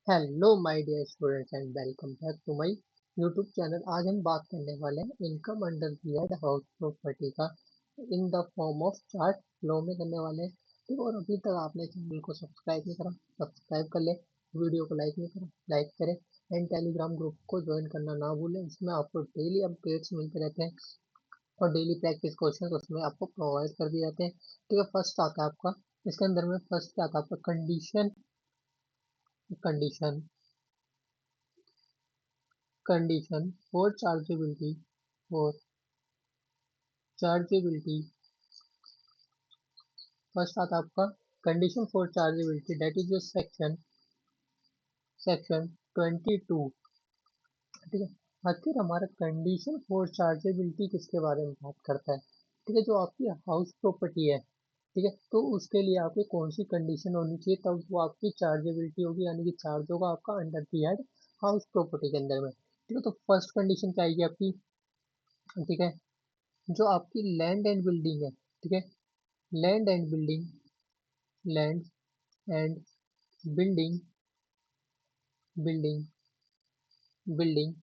Hello my dear students and welcome back to my YouTube channel. आज हम बात करने वाले हैं income under the head house property का in the form of chart flow में करने वाले हैं। ठीक, और अभी तक आपने चैनल को सब्सक्राइब नहीं करा, सब्सक्राइब कर ले। वीडियो को लाइक नहीं करा, लाइक करें। एंड टेलीग्राम ग्रुप को ज्वाइन करना ना भूलें, इसमें आपको डेली अपडेट्स मिलते रहते हैं और डेली प्रैक्टिस क्वेश्चन उसमें आपको प्रोवाइड कर दिए जाते हैं। ठीक है, फर्स्ट आता है आपका, इसके अंदर में फर्स्ट क्या आता है आपका, condition. Condition condition for chargeability first आता है आपका condition for chargeability, that is your section 22। ठीक है, आखिर हमारा कंडीशन फॉर चार्जेबिलिटी किसके बारे में बात करता है? ठीक है, जो आपकी हाउस प्रॉपर्टी है, ठीक है, तो उसके लिए आपकी कौन सी कंडीशन होनी चाहिए तब वो आपकी चार्जेबिलिटी होगी, यानी कि चार्ज होगा आपका under the head house property के अंदर में। ठीक है, तो फर्स्ट कंडीशन क्या आएगी आपकी? ठीक है, जो आपकी लैंड एंड बिल्डिंग है, ठीक है, land and building, land and building, building, building,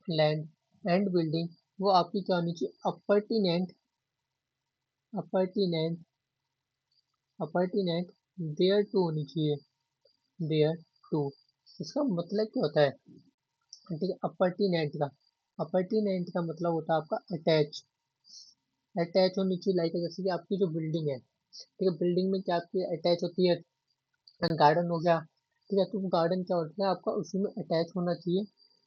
land and building, वो आपकी क्या होनी चाहिए? अपर्टिनेंट, अपर्टिनेंट, अपर्टिनेंट देयर टू होनी चाहिए, देयर टू। इसका मतलब क्या होता है? ठीक है, अपर्टिनेंट का, अपर्टिनेंट का मतलब होता है आपका अटैच, अटैच होनी चाहिए। लाइक जैसे कि आपकी जो बिल्डिंग है, ठीक है, बिल्डिंग में क्या आपकी अटैच होती है? गार्डन हो गया, ठीक है, तो गार्डन क्या होता है आपका, उसी में अटैच होना चाहिए।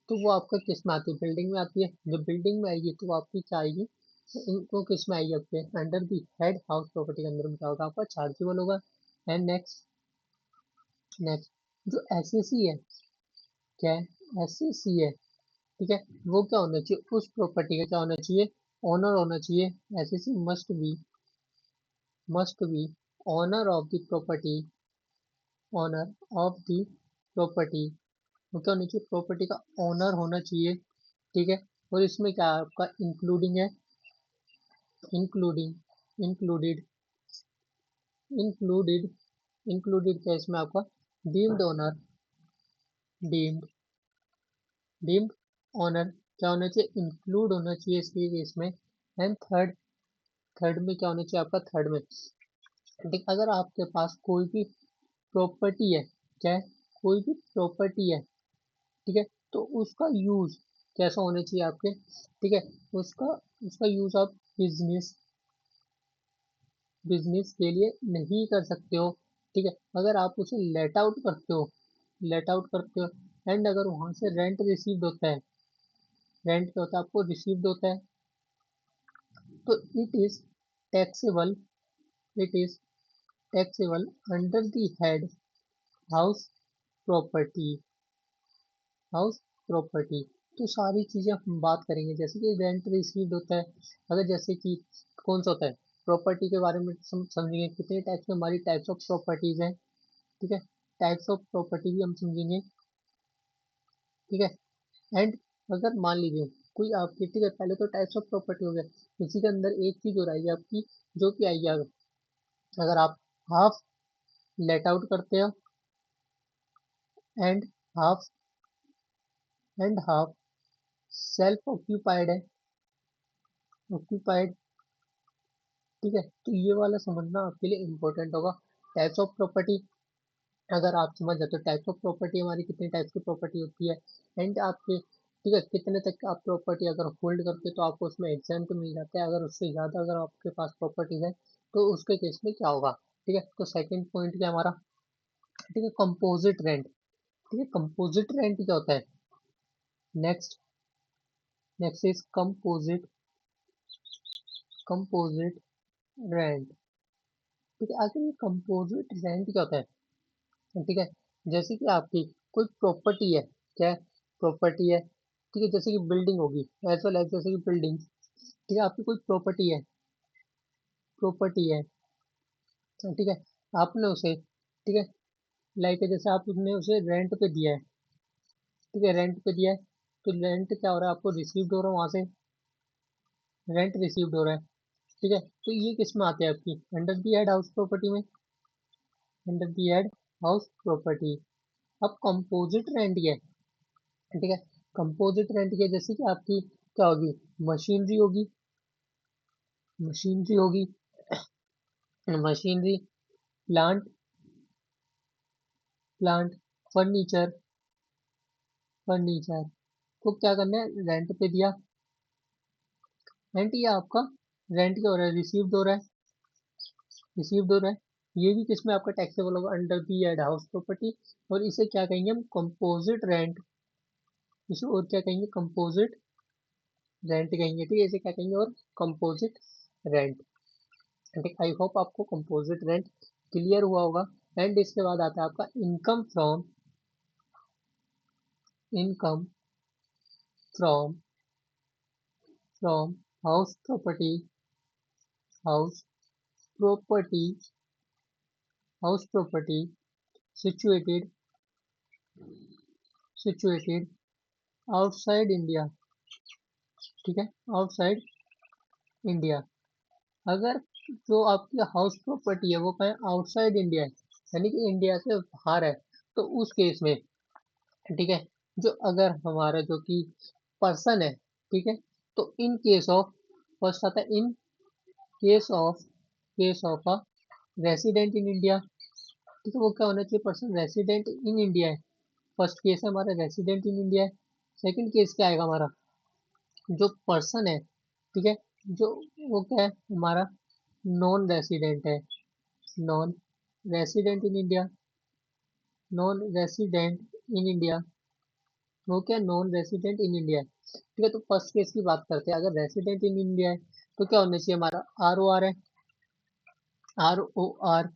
तो वो आपका किस में आती है? बिल्डिंग में आती है। जब बिल्डिंग में आएगी तो वो आपकी क्या आएगी? इनको किस में आएगी आपके? Under the head house property के अंदर में क्या होगा आपका? चार्जेबल होगा। एंड नेक्स्ट, नेक्स्ट, जो एसएसी है, क्या है? एसएसी है, ठीक है, वो क्या होना चाहिए? उस प्रॉपर्टी का क्या होना चाहिए? ओनर होना चाहिए। SSC must be owner of the property, owner of the property. वो क्या होना चाहिए? प्रॉपर्टी का ओनर होना चाहिए। ठीक है, और इसमें क्या है आपका? इंक्लूडिंग है, इंक्लूडिंग, इंक्लूडेड, इंक्लूडेड, इंक्लूडेड क्या है इसमें आपका? Deemed owner, deemed, deemed owner क्या होना चाहिए? इंक्लूड होना चाहिए इसके केस में। एंड थर्ड, थर्ड में क्या होना चाहिए आपका? थर्ड में, देख, अगर आपके पास कोई भी प्रॉपर्टी है, क्या है? कोई भी प्रॉपर्टी है, ठीक है, तो उसका यूज कैसा होना चाहिए आपके? ठीक है, उसका उसका यूज आप बिजनेस, बिजनेस के लिए नहीं कर सकते हो। ठीक है, अगर आप उसे लेट आउट करते हो, लेट आउट करते हो, एंड अगर वहां से रेंट रिसीव्ड होता है, रेंट क्या होता है? आपको रिसीव्ड होता है, तो it is taxable, it is taxable under the head house property, house property. तो सारी चीजें हम बात करेंगे, जैसे कि रेंट रिसीव्ड होता है, अगर जैसे कि कौन सा होता है? प्रॉपर्टी के बारे में समझेंगे कितने टाइप्स के, हमारी टाइप्स ऑफ प्रॉपर्टीज हैं। ठीक है, टाइप्स ऑफ प्रॉपर्टी भी हम समझेंगे। ठीक है, एंड अगर मान लीजिए कोई आपकी, ठीक है, पहले तो टाइप्स ऑफ प्रॉपर्टी हो गया, इसी के अंदर एक चीज हो रही है आपकी, जो कि आई है, अगर आप हाफ लेट आउट करते हो and half, and half self occupied है, ऑक्यूपाइड। ठीक है, तो ये वाला समझना आपके लिए इम्पोर्टेंट होगा। टाइप्स ऑफ प्रॉपर्टी अगर आप समझ जाते हो, टाइप्स ऑफ प्रॉपर्टी हमारी कितने टाइप्स की प्रॉपर्टी होती है, एंड आपके, ठीक है, कितने तक आप प्रॉपर्टी अगर होल्ड करते हो तो आपको उसमें एग्जाम्प्ट मिल जाता है। अगर उससे ज़्यादा अगर आपके पास प्रॉपर्टीज है तो उसके केस में क्या होगा? ठीक है, तो सेकंड पॉइंट क्या हमारा? ठीक है, कंपोजिट रेंट। ठीक है, कंपोजिट रेंट क्या होता है? Next, next is composite, composite rent. ठीक है, आखिर ये कंपोजिट रेंट क्या होता है? ठीक है, जैसे कि आपकी कोई प्रॉपर्टी है, क्या प्रॉपर्टी है? ठीक है, जैसे कि बिल्डिंग होगी, एज वेल एज जैसे कि बिल्डिंग, ठीक है, आपकी कोई प्रॉपर्टी है, प्रॉपर्टी है, ठीक है, आपने उसे, ठीक है, लाइक जैसे आपने उसे रेंट पे दिया है, ठीक है, रेंट पे दिया है, तो रेंट क्या हो रहा है? आपको रिसीव्ड हो रहा है वहां से, रेंट रिसीव्ड हो रहा है। ठीक है, तो ये किस में आते हैं आपकी? Under the head house property में, under the head house property. अब कंपोजिट रेंट क्या है, ठीक है। कंपोजिट रेंट क्या है, जैसे कि आपकी क्या होगी, मशीनरी होगी, मशीनरी होगी, machinery, plant, plant, furniture, furniture को क्या करना है, रेंट पे दिया। रेंट ये आपका रेंट क्या हो रहा है, रिसीव्ड हो रहा है, रिसीव्ड हो रहा है। ये भी किसमें आपका टैक्सेबल होगा, under the head house property. और इसे क्या कहेंगे हम, कंपोजिट रेंट, इसे और क्या कहेंगे, कंपोजिट रेंट कहेंगे, ठीक है, इसे क्या कहेंगे और कंपोजिट रेंट। ठीक, आई होप आपको कंपोजिट रेंट क्लियर हुआ होगा। एंड इसके बाद आता है आपका income from, income from, from house property, house property, house property situated, situated outside India, ठीक है, आउटसाइड इंडिया। अगर जो आपकी हाउस प्रॉपर्टी है वो कहीं आउटसाइड इंडिया है, यानी कि इंडिया से बाहर है, तो उस केस में, ठीक है, जो अगर हमारा जो कि पर्सन है, ठीक है, तो इन केस ऑफ, फर्स्ट आता है in case of, case of a resident in India, ठीक है, वो क्या होना चाहिए, पर्सन रेसिडेंट इन इंडिया है। फर्स्ट केस है हमारा रेसिडेंट इन इंडिया है। सेकंड केस क्या आएगा हमारा, जो पर्सन है, ठीक है, जो वो क्या है हमारा, नॉन रेसिडेंट है, non resident in India, non resident in India, वो क्या, नॉन रेसिडेंट इन इंडिया है, ठीक है। तो फर्स्ट केस की बात करते हैं, अगर रेसिडेंट इन इंडिया है तो क्या होना चाहिए हमारा, आर ओ आर है, आर ओ आर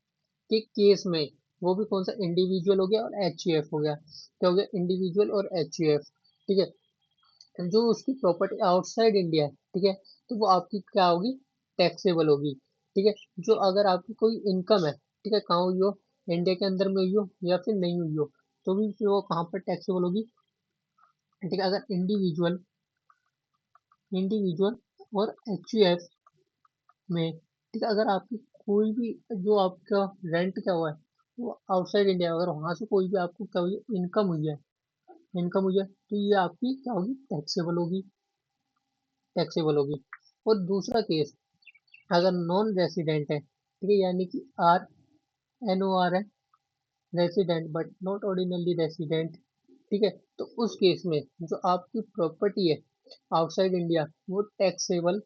के केस में, वो भी कौन सा, इंडिविजुअल हो गया और एच यू एफ हो गया, क्या हो गया, इंडिविजुअल और एच यू एफ, ठीक है। जो उसकी प्रॉपर्टी आउटसाइड इंडिया है, ठीक है, तो वो आपकी क्या होगी, टैक्सेबल होगी, ठीक है। जो अगर आपकी कोई इनकम है, ठीक है, कहाँ हुई हो, इंडिया के अंदर में हुई हो या फिर नहीं हुई हो, तो भी फिर वो कहाँ पर टैक्सेबल होगी, ठीक है। अगर इंडिविजुअल, इंडिविजुअल और एच यू एफ में, ठीक है, अगर आपकी कोई भी जो आपका रेंट क्या हुआ है वो आउटसाइड इंडिया, अगर वहां से कोई भी आपको क्या हुई, इनकम हुई है, इनकम हुई है, तो ये आपकी क्या होगी, टैक्सेबल होगी, टैक्सेबल होगी। और दूसरा केस, अगर नॉन रेसिडेंट है, ठीक है, यानी कि आर एन ओ आर है, resident but not ordinary resident, ठीक है, तो उस केस में जो आपकी प्रॉपर्टी है आउटसाइड इंडिया वो टैक्सेबल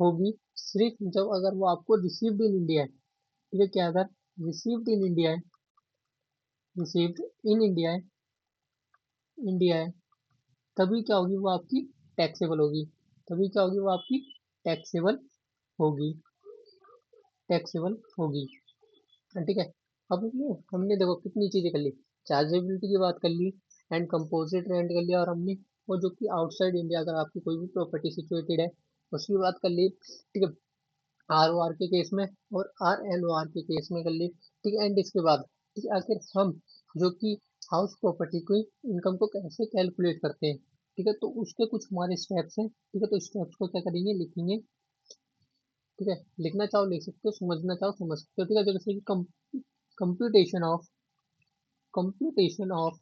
होगी सिर्फ जब अगर वो आपको रिसीव्ड इन इंडिया है, ठीक है, क्या अगर रिसीव्ड इन इंडिया है, रिसीव्ड इन इंडिया है, इंडिया है, तभी क्या होगी, वो आपकी टैक्सेबल होगी, तभी क्या होगी, वो आपकी टैक्सेबल होगी, टैक्सेबल होगी, ठीक है। अब हमने देखो कितनी चीजें कर ली, चार्जेबिलिटी की बात कर ली, एंड कंपोजिट रेंट कर लिया, और हमने वो जो कि आउटसाइड इंडिया अगर आपकी कोई भी प्रॉपर्टी सिचुएटेड है उसकी बात कर ली, ठीक है, आर ओ आर के केस में और आर एन ओ आर के केस में कर ली, ठीक है। एंड इसके बाद, ठीक है, आखिर हम जो कि हाउस प्रॉपर्टी की इनकम को कैसे कैलकुलेट करते हैं, ठीक है, तो उसके कुछ हमारे स्टेप्स हैं, ठीक है, तो स्टेप्स को क्या करेंगे, लिखेंगे, ठीक है, लिखना चाहो लिख सकते हो, समझना चाहो समझ सकते हो, ठीक है। जैसे कि computation of, computation of,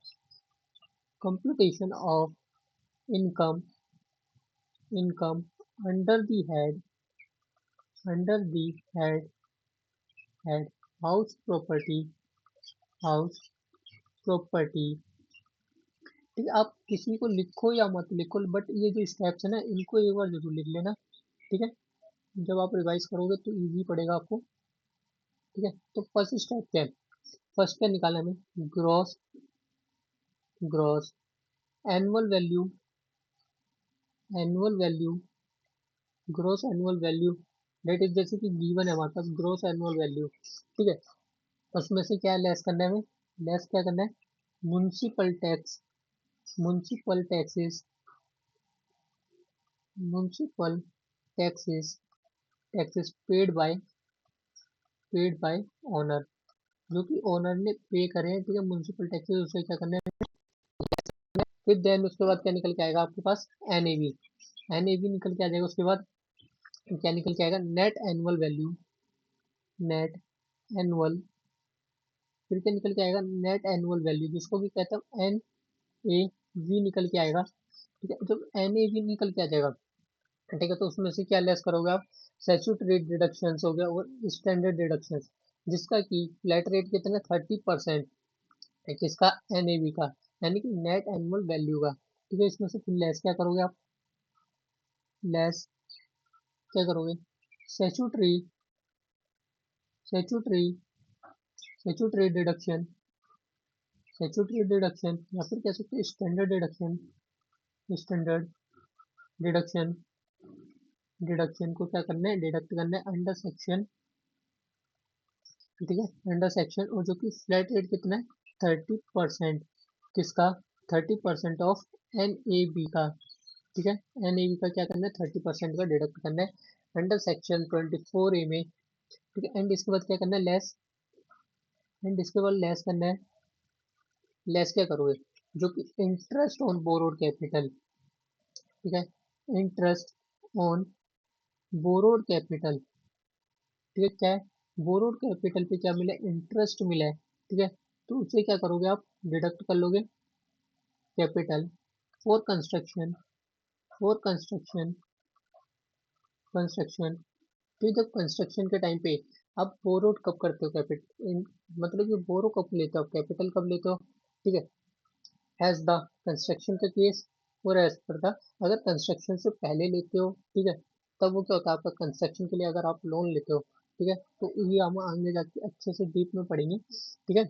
computation of income, income under the head, under the head, head house property, house property, ठीक है। आप किसी को लिखो या मत लिखो, बट ये जो स्टेप्स है ना इनको एक बार जरूर लिख लेना, ठीक है, जब आप रिवाइज करोगे तो इजी पड़ेगा आपको, ठीक है। तो फर्स्ट स्टेप क्या है, फर्स्ट क्या निकाला हमें, gross, gross annual value, annual value, gross annual value, that is जैसे कि गिवन है हमारे पास ग्रॉस एनुअल वैल्यू, ठीक है, उसमें से क्या लेस करना है हमें, लेस क्या करना है, municipal tax, municipal taxes, municipal taxes, taxes paid by owner, जो कि ओनर ने पे करे हैं, ठीक है, म्युनिसिपल टैक्सेस, उसे क्या करना है, फिर देन उसके बाद क्या निकल के आएगा आपके पास, एनएवी, एनएवी निकल के आ जाएगा, उसके बाद क्या निकल के आएगा, net annual value, net annual फिर क्या निकल के आएगा, नेट एनुअल वैल्यू, जिसको भी कहते हैं एन ए वी निकल के आएगा। ठीक है, जब एन ए वी निकल के आ जाएगा, ठीक है, तो उसमें से क्या लेस करोगे आप, स्टैट्यूटरी डिडक्शंस हो गया और स्टैंडर्ड डिडक्शंस, जिसका कि फ्लैट रेट कितना 30% है, किसका, एनएवी का, यानी कि नेट एनुअल वैल्यू का। ठीक है, इसमें से फिर लेस क्या करोगे आप, लेस क्या करोगे, statutory statutory statutory deduction, statutory deduction, या फिर कह सकते हैं standard deduction, standard deduction, deduction को क्या करना है, डिडक्ट करना है अंडर सेक्शन। ठीक है, अंडर सेक्शन, और जो कि फ्लैट रेट कितना है 30%, किसका, 30% ऑफ एन ए बी का। ठीक है, एन ए बी का क्या करना है, 30% का डिडक्ट करना है अंडर सेक्शन 24A में। ठीक है, एंड इसके बाद क्या करना है, लेस, एंड इसके बाद लेस करना है, लेस क्या करोगे, जो कि इंटरेस्ट ऑन बोरोड कैपिटल। ठीक है, इंटरेस्ट ऑन बोरोड कैपिटल। ठीक है, क्या है, बोरोड कैपिटल पे क्या मिला, इंटरेस्ट मिला है। ठीक है, तो उसे क्या करोगे आप, डिडक्ट कर लोगे capital for construction, for construction, construction. तो जब कंस्ट्रक्शन के टाइम पे आप बोरो कब करते हो कैपिटल, मतलब कि बोरो कब लेते हो आप, कैपिटल कब लेते हो। ठीक है, एज द कंस्ट्रक्शन का केस, और एज पर द, अगर कंस्ट्रक्शन से पहले लेते हो, ठीक है, तब वो क्या होता है आपका, कंस्ट्रक्शन के लिए अगर आप लोन लेते हो, ठीक है, तो ये हम आगे जाके अच्छे से डीप में पढ़ेंगे। ठीक है,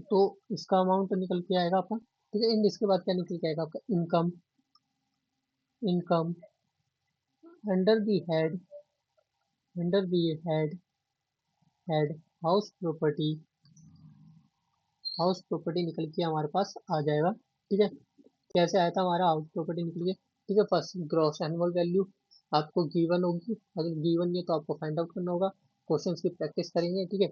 तो इसका अमाउंट निकल के आएगा आपका। ठीक है, एंड इसके बाद क्या निकल के आएगा आपका, income, income under the head, under the head, head house property, house property निकल के हमारे पास आ जाएगा। ठीक है, कैसे आया था हमारा हाउस प्रॉपर्टी निकल के। ठीक है, फर्स्ट ग्रॉस एनुअल वैल्यू आपको गिवन होगी, अगर गिवन नहीं है तो आपको फाइंड आउट करना होगा, क्वेश्चंस की प्रैक्टिस करेंगे। ठीक है,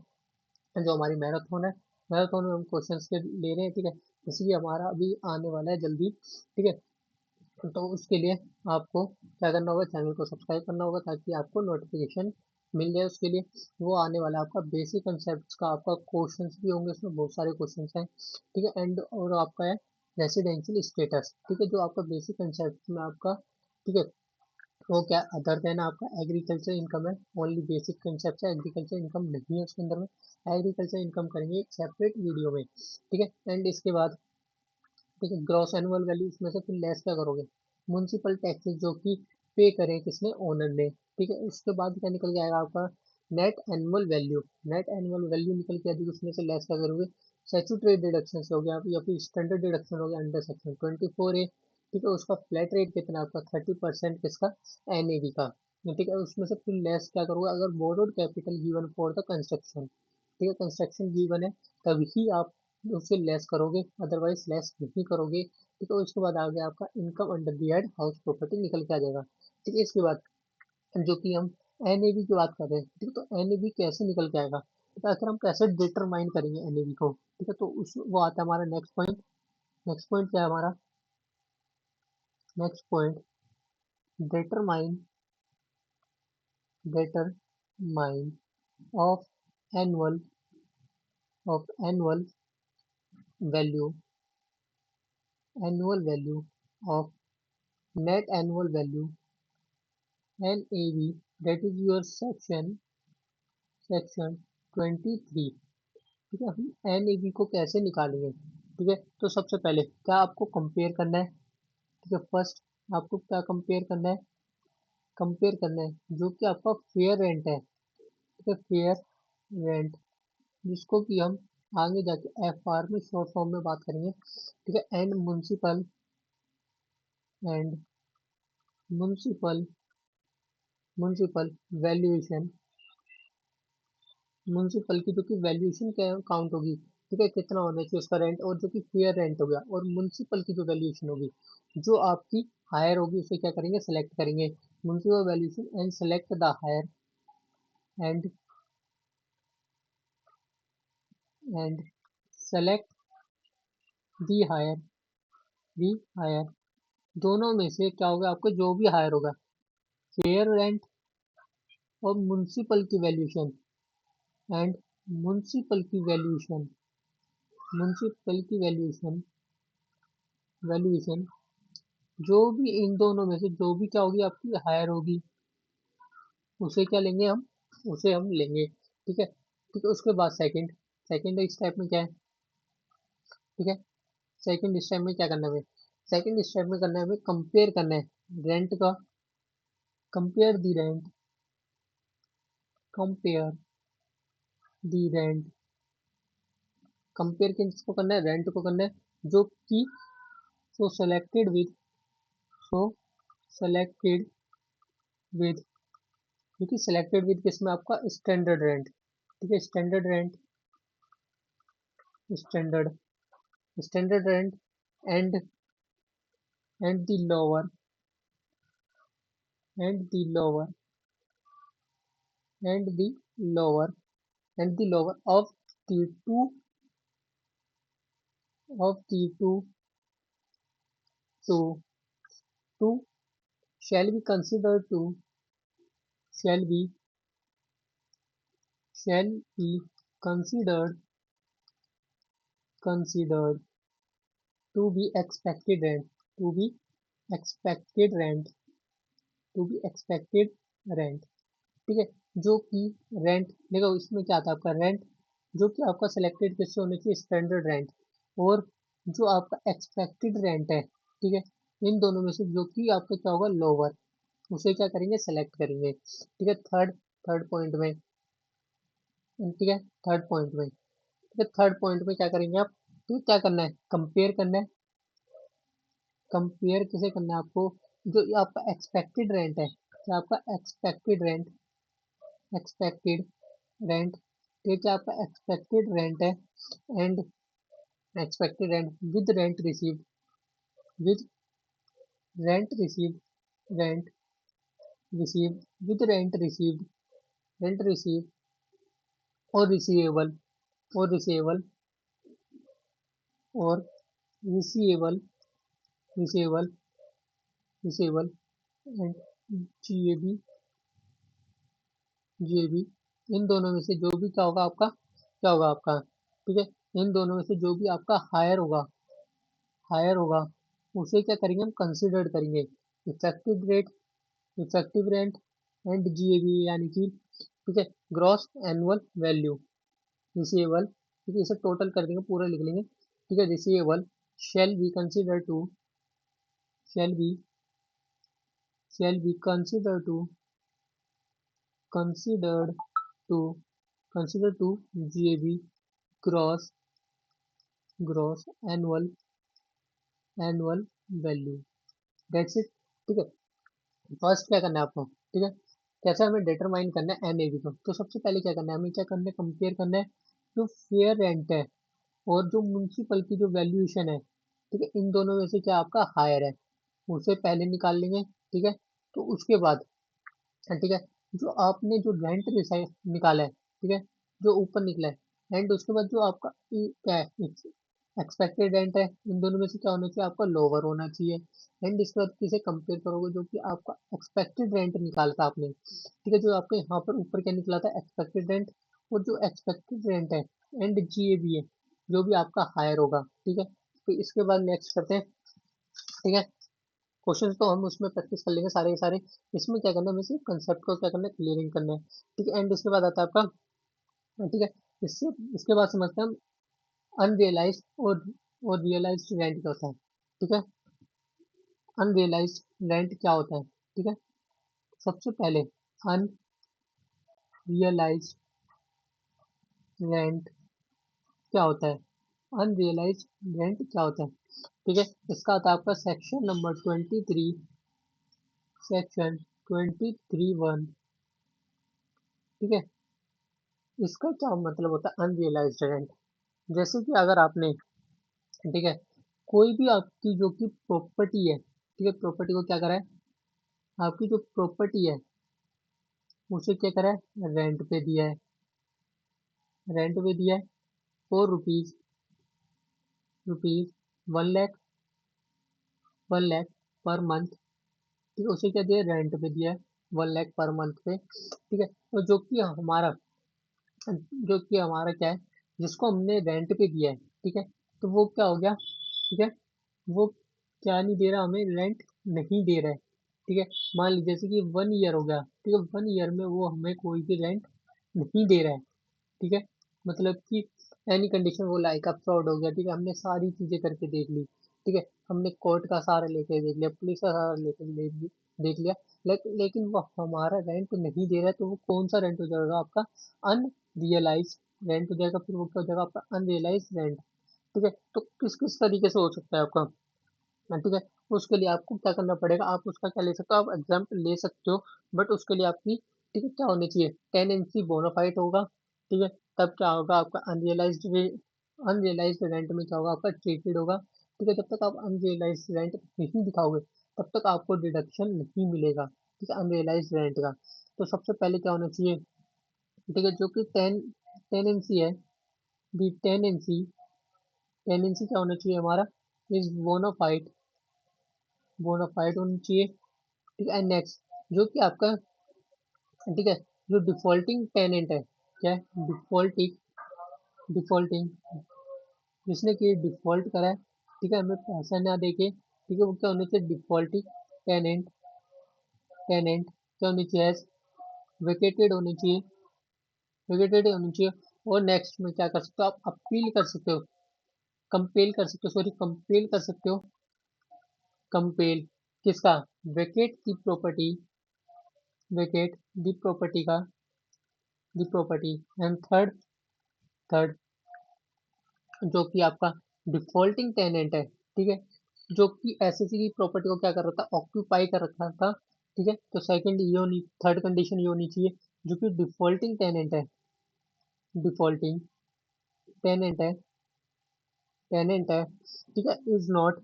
जो हमारी मैराथन है, मैराथन में हम क्वेश्चंस के ले रहे हैं। ठीक है, इसलिए हमारा अभी आने वाला है जल्दी। ठीक है, तो उसके लिए आपको क्या करना होगा, चैनल को सब्सक्राइब करना होगा, ताकि आपको नोटिफिकेशन मिल जाए। उसके लिए वो आने वाला है आपका बेसिक कंसेप्ट का, आपका क्वेश्चंस भी होंगे उसमें, बहुत सारे क्वेश्चंस हैं। ठीक है, एंड और आपका है रेसिडेंशियल स्टेटस। ठीक है, जो आपका बेसिक कंसेप्ट में आपका, ठीक है, वो क्या अदर देन आपका एग्रीकल्चर इनकम है, ओनली बेसिक कंसेप्ट है, एग्रीकल्चर इनकम नहीं है उसके अंदर में। एग्रीकल्चर इनकम करेंगे एक सेपरेट वीडियो में। ठीक है, एंड इसके बाद, ठीक है, ग्रॉस एनुअल वैल्यू, इसमें से फिर लेस क्या करोगे, म्युनिसिपल टैक्सेस जो कि पे करें किसने, ओनर ने। ठीक है, उसके बाद क्या निकल के आएगा आपका, net annual value, net annual value निकल के आएगी, उसमें से लेस क्या करोगे, स्टैट्यूटरी डिडक्शन हो गया या फिर स्टैंडर्ड डिडक्शन हो गया अंडर सेक्शन 24A। ठीक है, उसका फ्लैट रेट कितना आपका 30% किसका, एनएवी का। ठीक है, उसमें से फिर लेस क्या करोगे, अगर borrowed capital given for the construction, ठीक है, कंस्ट्रक्शन गिवन है तभी आप उससे लेस करोगे, अदरवाइज लेस नहीं करोगे। ठीक है, उसके बाद आगे आपका income under the head house property निकल के आ जाएगा। ठीक है, इसके बाद जो कि हम एनएबी की बात कर रहे हैं, ठीक है, तो एनएबी कैसे निकल के आएगा, तो आखिर हम कैसे डिटरमाइन करेंगे एनएबी को। ठीक है, तो उस वो आता है हमारा नेक्स्ट पॉइंट। नेक्स्ट पॉइंट क्या है हमारा, next point, determine, determine of annual, of annual value, annual value of net annual value NAV, that is your section 23। ठीक है, हम NAV को कैसे निकालेंगे। ठीक है, तो सबसे पहले क्या आपको कंपेयर करना है। ठीक है, फर्स्ट आपको क्या कंपेयर करना है, कंपेयर करना है जो कि आपका फेयर रेंट है। ठीक है, फेयर रेंट, जिसको कि हम आगे जाके FR में शॉर्ट फॉर्म में बात करेंगे। ठीक है, and municipal, and municipal, municipal valuation, municipal की जो कि वैल्यूएशन क्या काउंट होगी। ठीक है, कितना होना चाहिए उसका रेंट, और जो कि फेयर रेंट हो गया, और म्युनिसिपल की जो वैल्यूएशन होगी, जो आपकी हायर होगी, उसे क्या करेंगे, सेलेक्ट करेंगे, municipal valuation and select the higher, and and select the higher, the higher, दोनों में से क्या होगा आपको, जो भी हायर होगा, फेयर रेंट और म्युनिसिपल की वैल्यूएशन, एंड म्युनिसिपल की वैल्यूएशन, म्युनिसिपल की वैल्यूएशन, वैल्यूएशन जो भी इन दोनों में से जो भी क्या होगी आपकी हायर होगी, उसे क्या लेंगे हम, उसे हम लेंगे। ठीक है, ठीक है। उसके बाद सेकंड, सेकंड इस टाइप में क्या है, ठीक है। सेकंड स्टेप में क्या करना है हमें, सेकंड स्टेप में करना है हमें कंपेयर करना है रेंट का, compare the rent, compare the rent, compare किसको करना है, रेंट को करना है जो कि so selected with, so selected with, जो कि सेलेक्टेड विद किसमें आपका स्टैंडर्ड रेंट, ठीक है। Standard rent, standard, standard rent and and the lower, and the lower, and the lower, and the lower the two of the two two shall be considered to, shall be, shall be considered, considered to be expected rent, to be expected rent, to be expected rent, ठीक है। जो कि rent देखो इसमें क्या आता है आपका रेंट, जो कि आपका सिलेक्टेड किससे होना चाहिए, स्टैंडर्ड रेंट, और जो आपका एक्सपेक्टेड रेंट है, ठीक है। इन दोनों में से जो कि आपका क्या होगा लोअर, उसे क्या करेंगे सेलेक्ट करेंगे, ठीक है। थर्ड, थर्ड पॉइंट में, ठीक है। थर्ड पॉइंट में, ठीक है। थर्ड पॉइंट में क्या करेंगे आप, तो क्या करना है कंपेयर करना है, कंपेयर किसे करना है आपको, जो ये आपका एक्सपेक्टेड रेंट है, क्या आपका एक्सपेक्टेड रेंट, एक्सपेक्टेड रेंट, ये क्या आपका एक्सपेक्टेड रेंट है, and expected rent with rent received, with rent received, rent received, with rent received, rent received, और रिसीवेबल, और रिसीवेबल, और receivable, receivable, receivable and GAV, GAV, इन दोनों में से जो भी क्या होगा आपका, क्या होगा आपका, ठीक है। इन दोनों में से जो भी आपका हायर होगा, हायर होगा, उसे क्या करेंगे हम कंसिडर करेंगे, effective rate, effective rent and GAB, यानी कि ठीक है ग्रॉस एनुअल वैल्यू, रिसीवेबल, ठीक है। इसे टोटल कर देंगे, पूरा लिख लेंगे, ठीक है। Receivable shall be considered to, shall be, shall be considered to, considered to, considered to GAB, gross, gross annual, annual value, that's it, ठीक है। फर्स्ट क्या करना है आपको, ठीक है, कैसे हमें डिटरमाइन करना है एनएबी को, तो सबसे पहले क्या करना है हमें, क्या करना है कंपेयर करना है जो फेयर रेंट है और जो म्यूनसिपल की जो वैल्यूएशन है, ठीक है, इन दोनों में से क्या आपका हायर है, उसे पहले निकाल लेंगे, ठीक है। तो उसके बाद ठीक है, जो आपने जो रेंट निकाला है, ठीक है, जो ऊपर निकला है, एंड उसके बाद जो आपका क्या है एक्सपेक्टेड रेंट है, इन दोनों में से क्या होना चाहिए आपका लोअर होना चाहिए, एंड इसके बाद किसे कंपेयर करोगे जो कि आपका एक्सपेक्टेड रेंट निकाला था आपने, ठीक है, जो आपके यहाँ पर ऊपर क्या निकला था एक्सपेक्टेड रेंट, और जो एक्सपेक्टेड रेंट है एंड जीएबी है जो भी आपका हायर होगा, ठीक है। तो इसके बाद नेक्स्ट करते हैं, ठीक है। क्वेश्चन तो हम उसमें प्रैक्टिस कर लेंगे सारे के सारे, इसमें क्या करना है हमें सिर्फ कंसेप्ट को क्या करना है क्लियरिंग करना है, ठीक है। एंड इसके बाद आता है आपका, ठीक है, इससे इसके बाद समझते हैं हम अनरियलाइज और रियलाइज रेंट क्या होता है, ठीक है। अनरियलाइज रेंट क्या होता है, ठीक है। सबसे पहले अनरियलाइज रेंट क्या होता है, अनरियलाइज रेंट क्या होता है, ठीक है। इसका होता है आपका सेक्शन नंबर 23, सेक्शन 23(1), ठीक है। इसका क्या मतलब होता है अनरियलाइज्ड रेंट, जैसे कि अगर आपने, ठीक है, कोई भी आपकी जो कि प्रॉपर्टी है, ठीक है, प्रॉपर्टी को क्या करा है, आपकी जो प्रॉपर्टी है उसे क्या करा है रेंट पे दिया है, रेंट पे दिया है 4 rupees, rupees 1 lakh, 1 lakh per month, ठीक है, उसे क्या दिया रेंट पे दिया है 1 लाख पर मंथ पे, ठीक है। और जो कि हमारा जो कि हमारा क्या है, जिसको हमने रेंट पे दिया है, ठीक है, तो वो क्या हो गया, ठीक है, वो क्या नहीं दे रहा, हमें रेंट नहीं दे रहा है, ठीक है। मान लीजिए जैसे कि 1 ईयर हो गया, ठीक है, 1 ईयर में वो हमें कोई भी रेंट नहीं दे रहा है, ठीक है, मतलब कि एनी कंडीशन वो लाइक अ फ्रॉड हो गया, ठीक है, हमने सारी चीजें करके देख ली, ठीक है, हमने कोर्ट का सहारा लेके देख लिया, पुलिस का सहारा लेके देख लिया, लेकिन वो हमारा रेंट नहीं दे रहा है, तो वो कौन सा रेंट हो जाएगा आपका, अनरियलाइज रेंट हो जाएगा, फिर वो क्या हो जाएगा आपका अनरियलाइज रेंट, ठीक है। तो किस किस तरीके से हो सकता है आपका, हाँ, ठीक है, उसके लिए आपको क्या करना पड़ेगा, आप उसका क्या ले सकते हो, आप एग्जाम्पल ले सकते हो, बट उसके लिए आपकी, ठीक है, क्या होनी चाहिए, टेनेंसी बोनाफाइड होगा, ठीक है, तब क्या होगा आपका अनरियलाइज्ड रेंट में क्या होगा आपका ट्रीटेड होगा, ठीक है, जब तक आप अनरियलाइज्ड रेंट नहीं दिखाओगे तब तक आपको डिडक्शन नहीं मिलेगा, ठीक है, अनरियलाइज्ड रेंट का। तो सबसे पहले क्या होना चाहिए, ठीक है, जो कि टेनेंसी है, दी टेनेंसी क्या होना चाहिए हमारा, इज बोनाफाइड होनी चाहिए, ठीक है, नेक्स्ट जो कि आपका, ठीक है, जो डिफॉल्टिंग टेनेंट है, क्या है डिफॉल्टिंग, जिसने कि डिफॉल्ट करा है, ठीक है, हमें पैसा ना देके, ठीक है, वो क्या होना चाहिए, डिफॉल्टिंग टेनेंट क्या होनी चाहिए, वेकेटेड होनी चाहिए, और नेक्स्ट में क्या कर सकते हो, आप अपील कर सकते हो, कंपेल कर सकते हो, कंपेल किसका, वेकेट की प्रॉपर्टी, वेकेट दी प्रॉपर्टी का, दी प्रॉपर्टी, एंड थर्ड जो कि आपका डिफॉल्टिंग टेनेंट है, ठीक है, जो कि एसएससी की प्रॉपर्टी को क्या कर रहा था, ऑक्यूपाई कर रखा था, ठीक है, तो सेकंड ये होनी, थर्ड कंडीशन ये होनी चाहिए, जो कि डिफॉल्टिंग टेनेंट है टेनेंट है, ठीक है, is not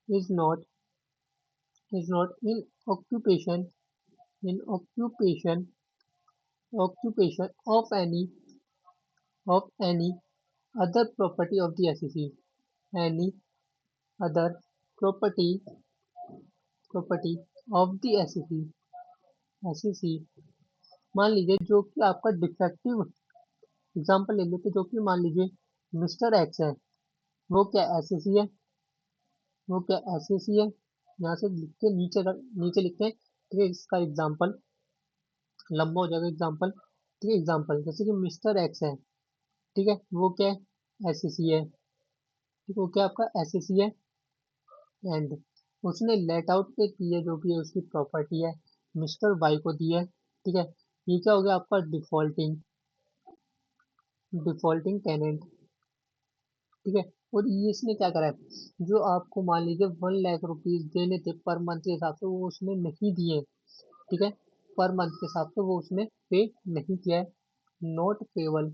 is not in occupation in occupation of any other property of the assessee, any other property property of the assessee, SSC, मान लीजिए जो कि आपका डिफेक्टिव, एग्जांपल ले लेते, जो कि मान लीजिए मिस्टर एक्स है, वो क्या एसएससी है, वो क्या एसएससी है, यहाँ से लिख के नीचे लिखते हैं, ठीक है, इसका एग्जांपल लंबा हो जाएगा, एग्जांपल, ठीक है, एग्जांपल जैसे कि मिस्टर एक्स है, ठीक है, वो क्या है एसएससी है, ठीक है, वो क्या आपका एसएससी है, एंड उसने लेट आउट पे की है, जो भी है उसकी प्रॉपर्टी है, मिस्टर वाई को दी है, ठीक है, ये क्या हो गया आपका डिफॉल्टिंग टेनेंट, ठीक है, और ये इसने क्या करा है, जो आपको मान लीजिए 1 लाख रुपीज देने थे पर मंथ के हिसाब से, वो उसने नहीं दिए, ठीक है, पर मंथ के हिसाब से वो उसने पे नहीं किया है, नॉट पेबल,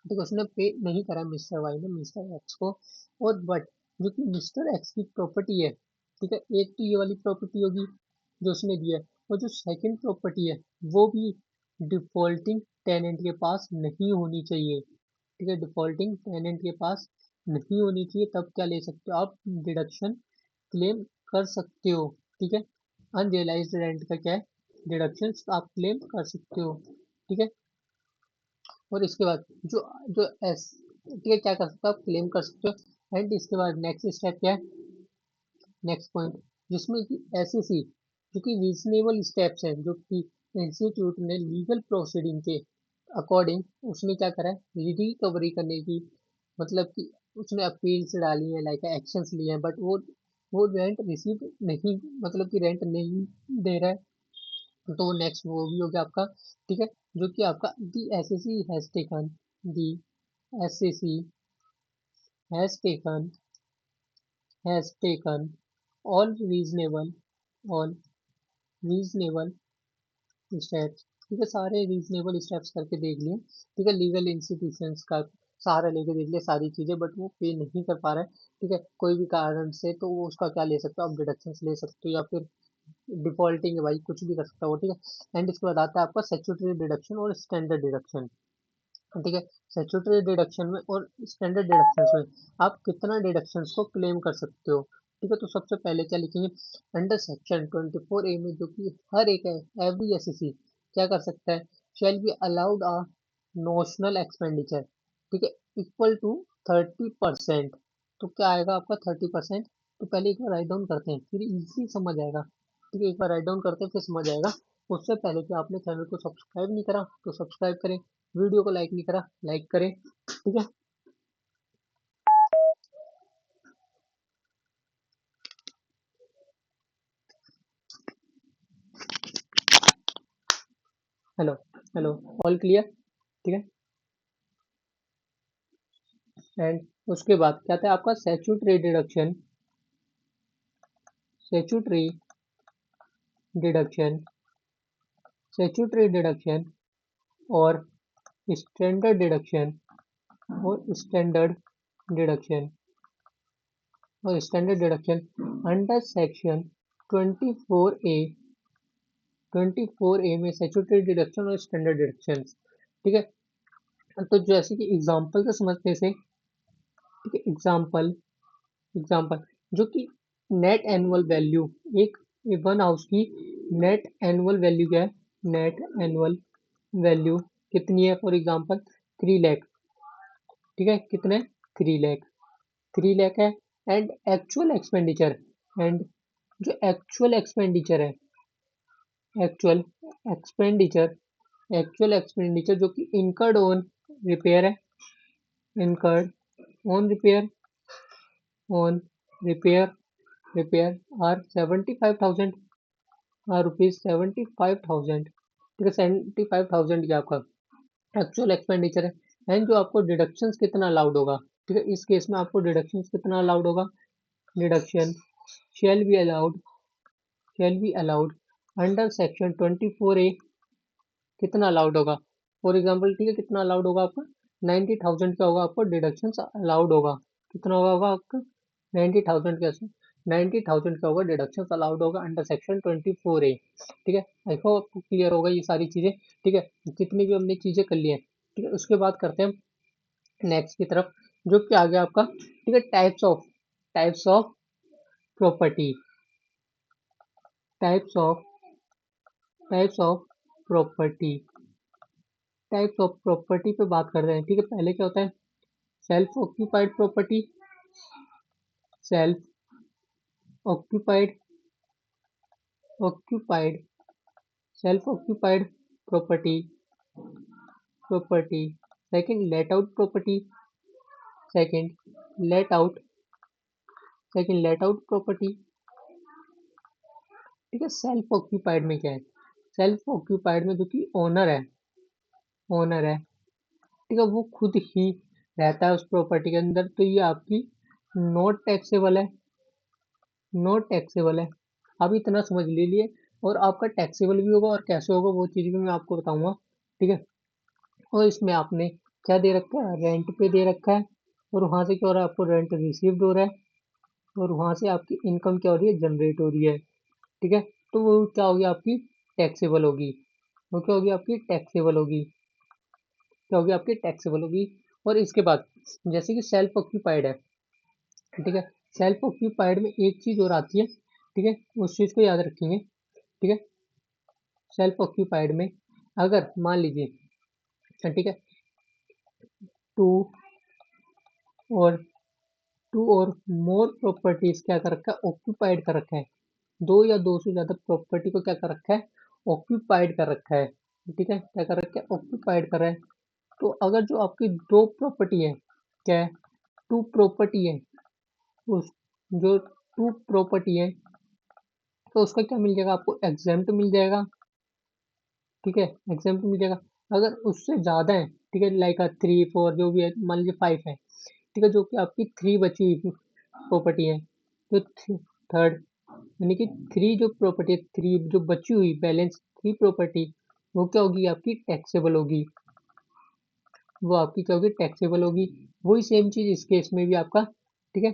ठीक है, उसने पे नहीं करा मिस्टर वाई ने मिस्टर एक्स को, और बट जो कि मिस्टर एक्स की प्रॉपर्टी है, ठीक है, एक तो ये वाली प्रॉपर्टी होगी जो उसने दिया है, और जो सेकंड प्रॉपर्टी है वो भी डिफॉल्टिंग टेनेंट के पास नहीं होनी चाहिए, ठीक है, डिफॉल्टिंग टेनेंट के पास नहीं होनी चाहिए, तब क्या ले सकते हो आप, डिडक्शन क्लेम कर सकते हो, ठीक है, अनरियलाइज्ड रेंट का क्या है, डिडक्शन आप क्लेम कर सकते हो, ठीक है, और इसके बाद जो जो एस, ठीक है, क्या कर सकते हो आप, क्लेम कर सकते हो, एंड इसके बाद नेक्स्ट स्टेप क्या है, नेक्स्ट पॉइंट, जिसमें कि एसएससी जो कि रीजनेबल स्टेप्स हैं, जो कि इंस्टीट्यूट ने लीगल प्रोसीडिंग के अकॉर्डिंग उसने क्या करा है, रिकवरी करने की, मतलब कि उसने अपील्स डाली है, लाइक एक्शंस लिए हैं, बट वो रेंट रिसीव नहीं, मतलब कि रेंट नहीं दे रहा है, तो नेक्स्ट वो भी हो गया आपका, ठीक है, जो कि आपका the assessee the assessee has taken all all reasonable steps, ठीक है, सारे रीजनेबल स्टेप्स करके देख लिए, ठीक है, लीगल इंस्टीट्यूशंस का सहारा लेके देख लिया सारी चीजें, बट वो पे नहीं कर पा रहा है, ठीक है, कोई भी कारण से, तो वो उसका क्या ले सकते हो आप, डिडक्शंस ले सकते हो, या फिर डिफॉल्टिंग है भाई, कुछ भी कर सकता हो, ठीक है, एंड इसके बाद आता है आपका स्टैट्यूटरी डिडक्शन और स्टैंडर्ड डिडक्शन, ठीक है, स्टैट्यूटरी डिडक्शन में और स्टैंडर्ड डिडक्शंस में आप कितना डिडक्शंस को क्लेम कर सकते हो, ठीक है, तो सबसे पहले क्या लिखेंगे, अंडर सेक्शन 24A में, जो कि हर एक है एवरी एसएससी क्या कर सकता है, shall be allowed a notional expenditure, ठीक है, इक्वल टू 30%। तो क्या आएगा आपका 30%। तो पहले एक बार राइट डाउन करते हैं, फिर इजी समझ आएगा, ठीक है, एक बार राइट डाउन करते हैं फिर समझ आएगा। उससे पहले कि आपने चैनल को सब्सक्राइब नहीं करा तो सब्सक्राइब करें, वीडियो को लाइक नहीं करा लाइक करें, ठीक है। हेलो, हेलो, ऑल क्लियर, ठीक है। एंड उसके बाद क्या था आपका statutory deduction, statutory deduction, statutory deduction और स्टैंडर्ड डिडक्शन और स्टैंडर्ड डिडक्शन और standard deduction under section 24A, 24A में स्टैट्यूटरी डिडक्शन और स्टैंडर्ड डिडक्शन, ठीक है। तो जैसे कि एग्जांपल से समझते से, ठीक है, एग्जांपल, एग्जांपल जो कि नेट एनुअल वैल्यू, एक वन हाउस की नेट एनुअल वैल्यू क्या है, नेट एनुअल वैल्यू कितनी है, फॉर एग्जांपल 3 लाख, ठीक है, कितने 3 लाख, 3 लाख है। एंड एक्चुअल एक्सपेंडिचर, एंड जो एक्चुअल एक्सपेंडिचर है, एक्चुअल एक्सपेंडिचर, एक्चुअल एक्सपेंडिचर जो कि इनकर्ड ऑन रिपेयर है, incurred on repair, on repair, repair are 75,000, are rupees 75,000, ठीक है, 75,000 की आपका एक्चुअल एक्सपेंडिचर है। एंड जो आपको डिडक्शंस कितना अलाउड होगा, ठीक है, इस केस में आपको डिडक्शंस कितना अलाउड होगा, deduction shall be allowed, shall be allowed under section 24A, कितना अलाउड होगा, फॉर एग्जाम्पल, ठीक है, कितना अलाउड होगा आपका 90,000 का होगा, आपको डिडक्शन अलाउड होगा, कितना होगा आपका 90,000 का, 90,000 का होगा डिडक्शन अलाउड होगा अंडर सेक्शन 24A, ठीक है। आई होप आपको क्लियर होगा ये सारी चीजें, ठीक है, जितनी भी हमने चीजें कर ली है, ठीक है। उसके बाद करते हैं नेक्स्ट की तरफ, जो कि आ गया आपका, ठीक है, types of property, types of types of property, types of property पे बात कर रहे हैं, ठीक है। पहले क्या होता है, self occupied property, self occupied, occupied, self occupied property, property. Second let out property, second let out, second let out property, ठीक है। सेल्फ ऑक्यूपाइड में क्या है, सेल्फ ऑक्यूपाइड में जो कि ओनर है, ओनर है, ठीक है, वो खुद ही रहता है उस प्रॉपर्टी के अंदर, तो ये आपकी नॉट टैक्सेबल है, नॉट टैक्सेबल है। आप इतना समझ लीजिए, और आपका टैक्सेबल भी होगा और कैसे होगा वो चीज़ भी मैं आपको बताऊंगा, ठीक है। और इसमें आपने क्या दे रखा है, रेंट पे दे रखा है, और वहां से क्या हो रहा है, आपको रेंट रिसीव्ड हो रहा है, और वहां से आपकी इनकम क्या हो रही है, जनरेट हो रही है, ठीक है। तो वो क्या होगी आपकी टैक्सेबल होगी, वो क्या होगी आपकी टैक्सेबल होगी, क्या होगी आपकी टैक्सेबल होगी। और इसके बाद जैसे कि सेल्फ ऑक्यूपाइड है, ठीक है, सेल्फ ऑक्यूपाइड में एक चीज और आती है, ठीक है, उस चीज को याद रखेंगे, ठीक है। सेल्फ ऑक्यूपाइड में अगर मान लीजिए, ठीक है, टू और टू और मोर प्रॉपर्टीज क्या कर रखा है, ऑक्यूपाइड कर रखा है, दो या दो से ज्यादा प्रॉपर्टी को क्या कर रखा है, ऑक्यूपाइड कर रखा है, ठीक है, क्या कर रखा है, ऑक्यूपाइड कर रहा है। तो अगर जो आपकी दो प्रॉपर्टी है, क्या है, टू प्रॉपर्टी है, उस जो टू प्रॉपर्टी है, तो उसका क्या मिल जाएगा आपको, एग्जेम्प्ट मिल जाएगा, ठीक है, एग्जाम्पल मिल जाएगा। अगर उससे ज़्यादा है, ठीक है, लाइक 3 4 जो भी है, मान लीजिए 5 है, ठीक है, जो कि आपकी 3 बची हुई प्रॉपर्टी है, तो थर्ड, यानी कि 3 जो प्रॉपर्टी है, 3 जो बची हुई बैलेंस 3 प्रॉपर्टी, वो क्या होगी आपकी टैक्सेबल होगी, वो आपकी क्या होगी टैक्सेबल होगी। वही सेम चीज़ इस केस में भी आपका, ठीक है।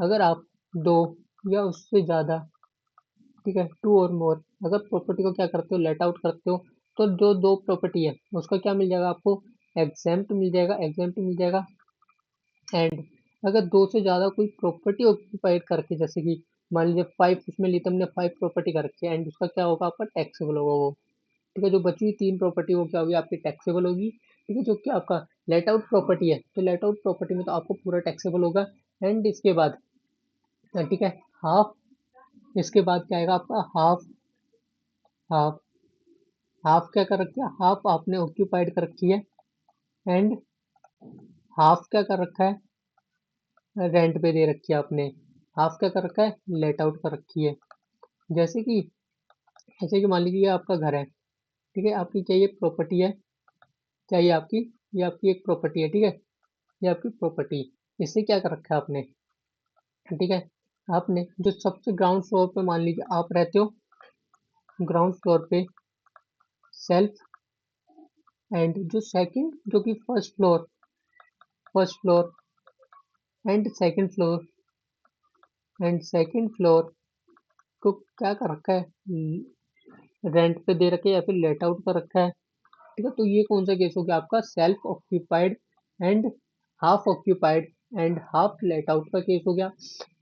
अगर आप दो या उससे ज़्यादा, ठीक है, टू और मोर, अगर प्रॉपर्टी को क्या करते हो, लेट आउट करते हो, तो जो दो प्रॉपर्टी है उसका क्या मिल जाएगा आपको, एग्जेम्प्ट मिल जाएगा, एग्जेम्प्ट मिल जाएगा। एंड अगर दो से ज्यादा कोई प्रॉपर्टी ऑक्यूपाइड करके, जैसे कि मान लीजिए 5 उसमें ली तुमने 5 प्रॉपर्टी कर रखी है, एंड उसका क्या होगा आपका टैक्सेबल होगा वो, ठीक है। जो बची हुई 3 प्रॉपर्टी वो क्या होगी, आपकी टैक्सेबल होगी। ठीक है। जो कि आपका लेट आउट प्रॉपर्टी है, तो लेट आउट प्रॉपर्टी में तो आपको पूरा टैक्सेबल होगा। एंड इसके बाद ठीक है, हाफ, इसके बाद क्या आएगा आपका हाफ। हाफ हाफ क्या कर रखी है, हाफ आपने ऑक्यूपाइड कर रखी है। एंड हाफ क्या कर रखा है, रेंट पे दे रखी है आपने। हाफ क्या कर रखा है, लेट आउट कर रखी है। जैसे कि जैसे कि मान लीजिए ये आपका घर है। ठीक है। आपकी क्या ये प्रॉपर्टी है, क्या ये आपकी एक प्रॉपर्टी है। ठीक है। ये आपकी प्रॉपर्टी, इससे क्या कर रखा है आपने। ठीक है। आपने जो सबसे ग्राउंड फ्लोर पे मान लीजिए आप रहते हो, ग्राउंड फ्लोर पे सेल्फ, एंड जो सेकंड जो कि first floor and second floor को क्या कर रखा है, रेंट पे दे रखे या फिर लेट आउट कर रखा है। ठीक है। तो ये कौन सा केस हो गया आपका, self occupied and half occupied and half let out का केस हो गया।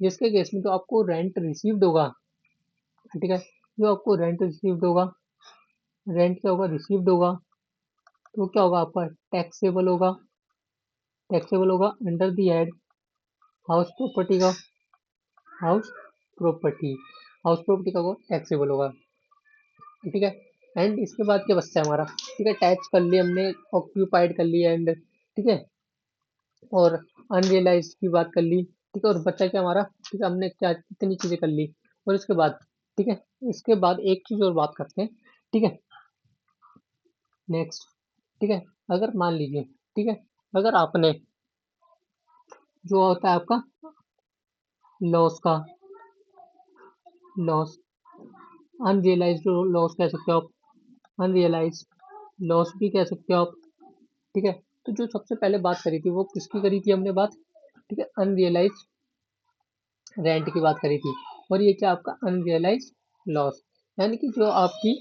जिसके केस में तो आपको रेंट रिसीव्ड होगा। ठीक है। जो आपको रेंट रिसीव्ड होगा, रेंट क्या होगा, रिसीव्ड होगा, तो क्या होगा आपका, टैक्सेबल होगा under the head house property का, हाउस प्रॉपर्टी हाउस प्रॉपर्टी का वो टैक्सेबल होगा। ठीक है। एंड इसके बाद क्या बचता है हमारा, ठीक है, टैक्स कर लिए हमने, ऑक्यूपाइड कर लिया एंड, ठीक है, और अनरियलाइज की बात कर ली। ठीक है। और बच्चा क्या हमारा, ठीक है, हमने क्या कितनी चीजें कर ली। और इसके बाद, ठीक है, इसके बाद एक चीज और बात करते हैं। ठीक है। नेक्स्ट, ठीक है, अगर मान लीजिए, ठीक है, अगर आपने जो होता है आपका लॉस का, लॉस, अनरियलाइज लॉस कह सकते हो आप, अनरियलाइज लॉस भी कह सकते हो आप। ठीक है। तो जो सबसे पहले बात करी थी वो किसकी करी थी हमने बात, ठीक है, अनरियलाइज रेंट की बात करी थी। और ये क्या आपका अनरियलाइज लॉस, यानी कि जो आपकी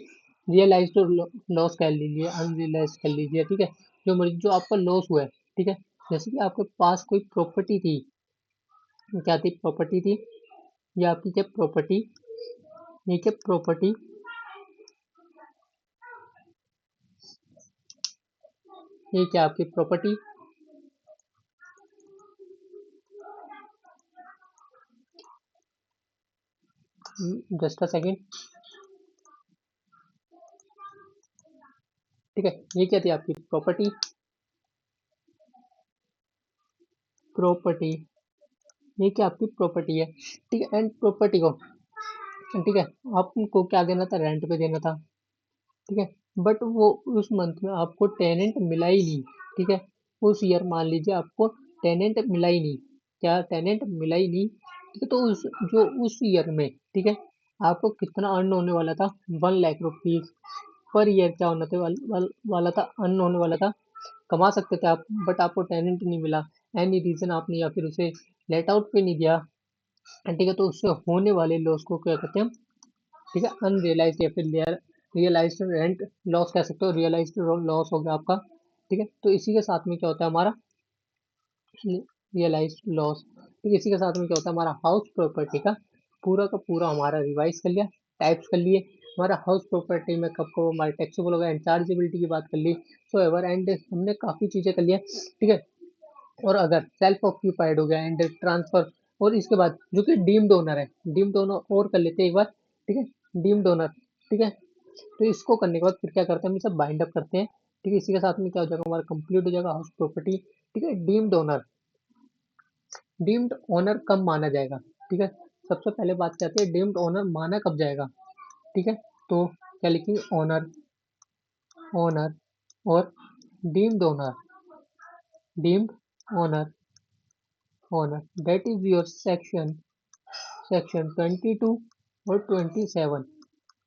रियलाइज लॉस कर लीजिए, अनरियलाइज कर लीजिए। ठीक है। जो आपका लॉस हुआ है। ठीक है। जैसे कि आपके पास कोई प्रॉपर्टी थी, क्या थी, प्रॉपर्टी थी, ये आपकी क्या प्रॉपर्टी, ये क्या प्रॉपर्टी, ये क्या आपकी प्रॉपर्टी, जस्ट अ सेकेंड। ठीक है। ये क्या थी आपकी प्रॉपर्टी, प्रॉपर्टी, ये क्या आपकी प्रॉपर्टी है। ठीक है। एंड प्रॉपर्टी को, ठीक है, आपको क्या देना था, रेंट पे देना था। ठीक है। बट वो उस मंथ में आपको टेनेंट मिला ही नहीं। ठीक है। उस ईयर मान लीजिए आपको टेनेंट मिला ही नहीं, क्या टेनेंट मिला ही नहीं। ठीक है। तो उस ईयर में, ठीक है, आपको कितना अर्न होने वाला था, 1 लाख रुपीज पर ईयर क्या होना था, वाला था, अर्न होने वाला था, कमा सकते थे आप। बट आपको टेनेंट नहीं मिला, एनी रीजन आपने या फिर उसे लेट आउट पे नहीं दिया। ठीक है। तो उससे होने वाले लॉस को क्या कहते हैं हम, ठीक है, अनरियलाइज या फिर रियलाइज रेंट लॉस कह सकते हो, रियलाइज लॉस हो गया आपका। ठीक है। तो इसी के साथ में क्या होता है हमारा रियलाइज लॉस। ठीक है। इसी के साथ में क्या होता है हमारा हाउस प्रॉपर्टी का पूरा हमारा रिवाइज कर लिया, टाइप्स कर लिए हमारा हाउस प्रॉपर्टी में, कब कब हमारे टैक्सेबल होगा, इंचार्जेबिलिटी की बात कर ली, सो एवर एंड हमने काफी चीजें कर लिया। ठीक है। और अगर सेल्फ ऑक्यूपाइड हो गया एंड ट्रांसफर, और इसके बाद जो कि डीम्ड ओनर है, डीम्ड ओनर और कर लेते हैं एक बार। ठीक है। डीम्ड ओनर, ठीक है, तो इसको करने के बाद फिर क्या करते हैं, हम ये सब बाइंड अप करते हैं। ठीक है। इसी के साथ में क्या हो जाएगा हमारा, कंप्लीट हो जाएगा हाउस प्रॉपर्टी। ठीक है। डीम्ड ओनर कब माना जाएगा। ठीक है। सबसे पहले बात करते हैं डीम्ड ओनर माना कब जाएगा। ठीक है। तो क्या लिखेंगे, ओनर, ओनर और deemed owner, deemed owner, owner, that is your section 22 और 27।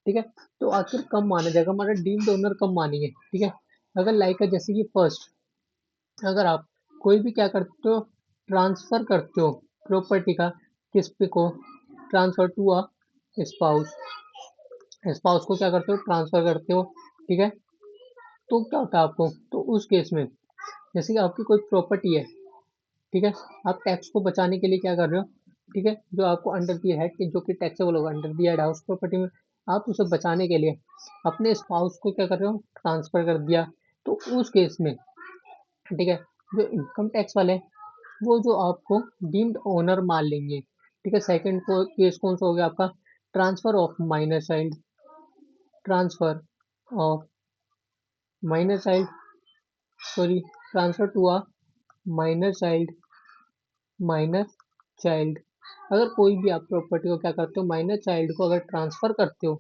ठीक है। तो आखिर कब माना जाएगा हमारा डीम्ड ओनर, कब मानेंगे। ठीक है। अगर लाइक जैसे कि फर्स्ट, अगर आप कोई भी क्या करते हो, ट्रांसफर करते हो प्रॉपर्टी का, किस पे को, transfer to a spouse, spouse को क्या करते हो, ट्रांसफर करते हो। ठीक है। तो क्या होता है आपको, तो उस केस में जैसे कि आपकी कोई प्रॉपर्टी है, ठीक है, आप टैक्स को बचाने के लिए क्या कर रहे हो, ठीक है, जो आपको अंडर दी हेड, जो कि टैक्सेबल होगा under the head house property में, आप उसे बचाने के लिए अपने स्पाउस को क्या कर रहे हो, ट्रांसफर कर दिया, तो उस केस में ठीक है, जो इनकम टैक्स वाले हैं, वो जो आपको डीम्ड ओनर मान लेंगे। ठीक है, सेकंड को केस कौन सा हो गया आपका, transfer of minor child, transfer of minor child, sorry, transfer to a minor child, minor child. अगर कोई भी आप प्रॉपर्टी को क्या करते हो, माइनर चाइल्ड को अगर ट्रांसफर करते हो,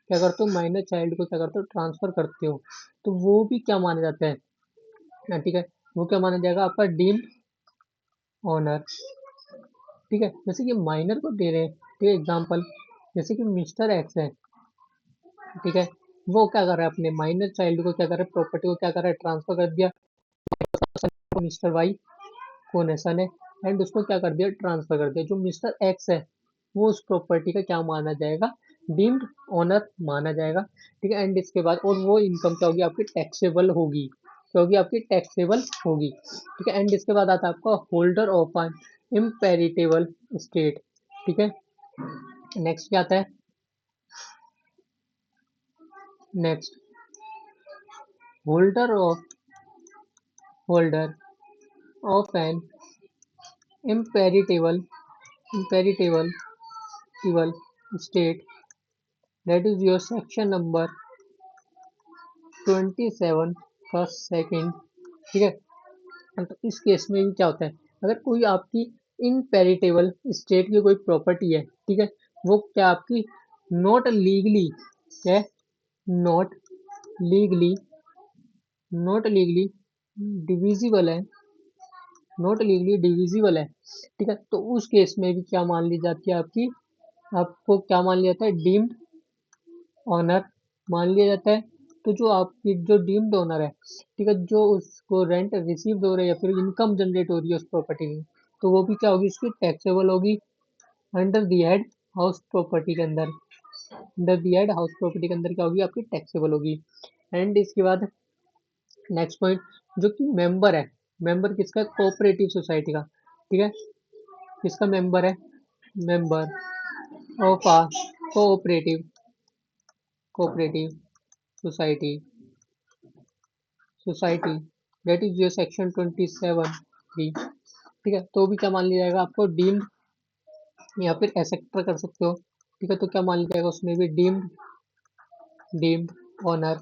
क्या करते हो, माइनर चाइल्ड को क्या करते हो, ट्रांसफर करते हो, तो वो भी क्या माना जाता है, ठीक है, वो क्या माना जाएगा आपका डीम्ड ओनर। ठीक है, जैसे कि माइनर को दे रहे हैं, ठीक है, एग्जाम्पल जैसे कि मिस्टर एक्स है, ठीक है, वो क्या कर रहा है, अपने माइनर चाइल्ड को क्या कर रहा है, प्रॉपर्टी को क्या कर रहा है, ट्रांसफर कर दिया, मिस्टर वाई कौन है, सन है, एंड उसको क्या कर दिया, ट्रांसफर कर दिया। जो मिस्टर एक्स है वो उस प्रॉपर्टी का क्या माना जाएगा, डीम्ड ओनर माना जाएगा। ठीक है, एंड इसके बाद और वो इनकम क्या होगी आपकी, टैक्सेबल होगी, क्या होगी आपकी, टैक्सेबल होगी। ठीक है, एंड इसके बाद आता है आपका holder of an impartible state. ठीक है, नेक्स्ट क्या आता है, next holder of, holder of an impartible, impartible state, that is your section number 27 first second. ठीक है, तो इस केस में भी क्या होता है, अगर कोई आपकी इनपेरिटेबल स्टेट की कोई प्रॉपर्टी है, ठीक है, वो क्या आपकी नॉट लीगली है, not legally, not legally divisible है, नॉट लीगली डिविजिबल है, ठीक है, तो उस केस में भी क्या मान ली जाती है आपकी, आपको क्या मान लिया जाता है, डीम्ड ऑनर मान लिया जाता है। तो जो आपकी जो डीम्ड ओनर है, ठीक है, जो उसको रेंट रिसीव हो रहा है या फिर इनकम जनरेट हो रही है उस प्रॉपर्टी की, तो वो भी क्या होगी, उसकी टैक्सेबल होगी under the head house property के अंदर, under the head house property के अंदर क्या होगी आपकी, टैक्सेबल होगी। एंड इसके बाद नेक्स्ट पॉइंट, जो कि मेंबर है, मेंबर किसका, कोऑपरेटिव सोसाइटी का, ठीक है, किसका मेंबर है, member of a cooperative, cooperative society, society that is your section 27(3). ठीक है, तो भी क्या मान लिया जाएगा आपको, डीम्ड, या फिर एसेक्टर कर सकते हो। ठीक है, तो क्या मान लिया जाएगा उसमें भी, डीम्ड, डीम्ड ऑनर,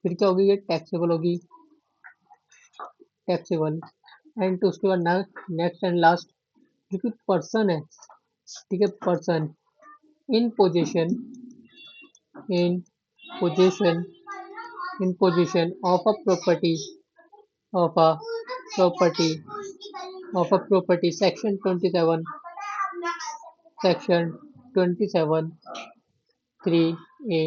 फिर क्या होगी, ये टैक्सेबल होगी, टैक्सेबल। एंड तो उसके बाद नेक्स्ट एंड लास्ट, जो कि पर्सन है, ठीक है, person in position, in position, in position of a property, of a property, of a property, section 27, section 27 3A।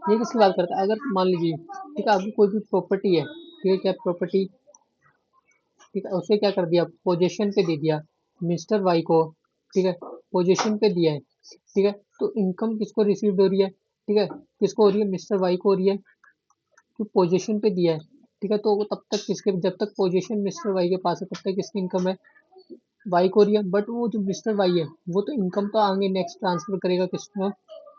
ये किसकी बात करता है, अगर मान लीजिए, ठीक है, आपकी कोई भी प्रॉपर्टी है, ठीक है, क्या प्रॉपर्टी, ठीक है, उसे क्या कर दिया, पोजीशन पे दे दिया मिस्टर वाई को, ठीक है, पोजीशन पे दिया है, ठीक है, तो इनकम किसको रिसीव हो रही है, ठीक है, किसको हो रही है, मिस्टर वाई को हो रही है, तो पोजीशन पे दिया है, ठीक है, तो वो तब तक किसके, जब तक पोजीशन मिस्टर वाई के पास है तब तक किसकी इनकम है, वाई को रही है, बट वो जो मिस्टर वाई है वो तो इनकम तो आगे नेक्स्ट ट्रांसफर करेगा किसको,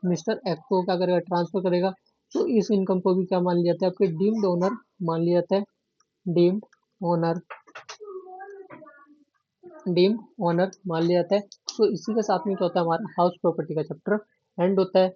मिस्टर एक्स को क्या करेगा, ट्रांसफर करेगा, तो इस इनकम को भी क्या मान लिया जाता है, आपके डीम्ड ओनर मान लिया जाता है, डीम्ड ओनर, डीम्ड ओनर मान लिया जाता है। तो इसी के साथ में क्या होता है, हमारा हाउस प्रॉपर्टी का चैप्टर एंड होता है।